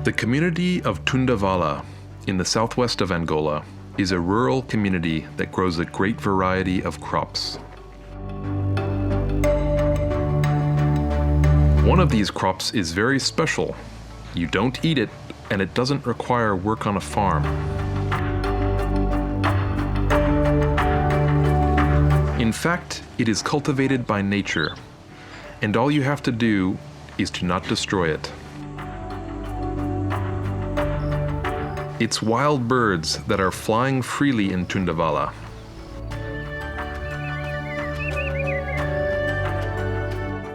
The community of Tundavala in the southwest of Angola is a rural community that grows a great variety of crops. One of these crops is very special. You don't eat it, and it doesn't require work on a farm. In fact, it is cultivated by nature, and all you have to do is to not destroy it. It's wild birds that are flying freely in Tundavala.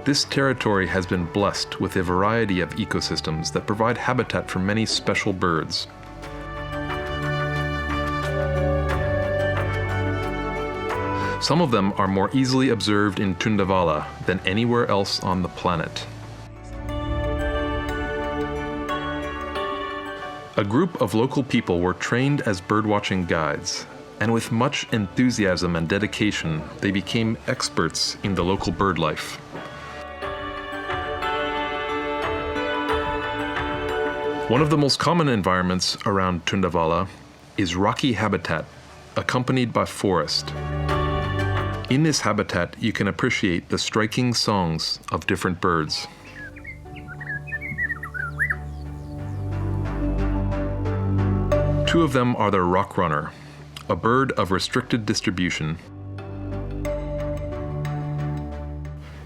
This territory has been blessed with a variety of ecosystems that provide habitat for many special birds. Some of them are more easily observed in Tundavala than anywhere else on the planet. A group of local people were trained as birdwatching guides, and with much enthusiasm and dedication, they became experts in the local bird life. One of the most common environments around Tundavala is rocky habitat, accompanied by forest. In this habitat, you can appreciate the striking songs of different birds. Two of them are the rock runner, a bird of restricted distribution,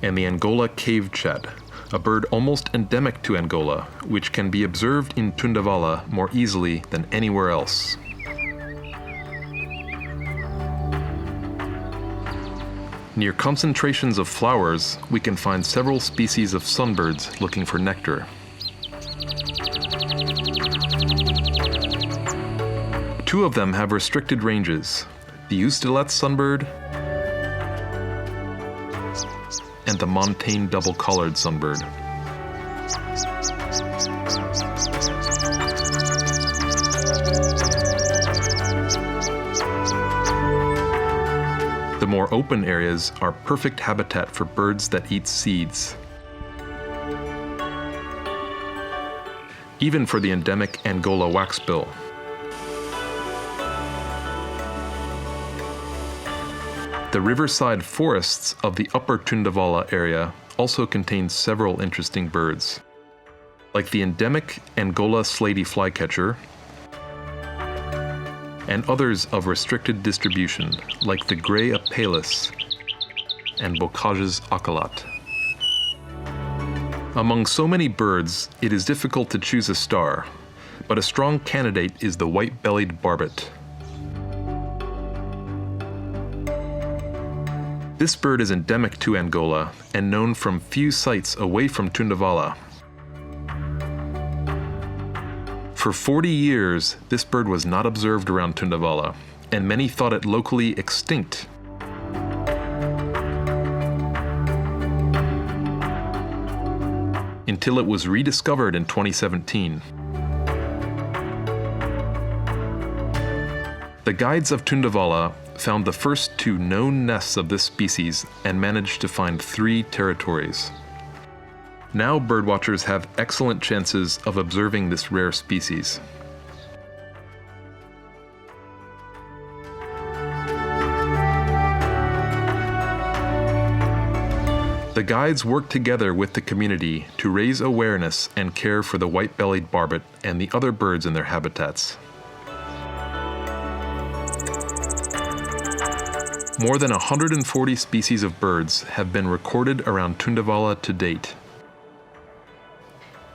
and the Angola cave chat, a bird almost endemic to Angola, which can be observed in Tundavala more easily than anywhere else. Near concentrations of flowers, we can find several species of sunbirds looking for nectar. Two of them have restricted ranges, the Ustelet sunbird and the Montane double-collared sunbird. The more open areas are perfect habitat for birds that eat seeds. Even for the endemic Angola waxbill. The riverside forests of the upper Tundavala area also contain several interesting birds, like the endemic Angola slaty flycatcher, and others of restricted distribution, like the gray apellis and Bocage's ocelot. Among so many birds, it is difficult to choose a star, but a strong candidate is the white-bellied barbet. This bird is endemic to Angola and known from few sites away from Tundavala. For 40 years, this bird was not observed around Tundavala, and many thought it locally extinct. Until it was rediscovered in 2017. The guides of Tundavala found the first two known nests of this species and managed to find 3 territories. Now birdwatchers have excellent chances of observing this rare species. The guides work together with the community to raise awareness and care for the white-bellied barbet and the other birds in their habitats. More than 140 species of birds have been recorded around Tundavala to date.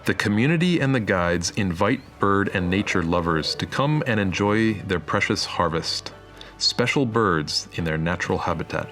The community and the guides invite bird and nature lovers to come and enjoy their precious harvest, special birds in their natural habitat.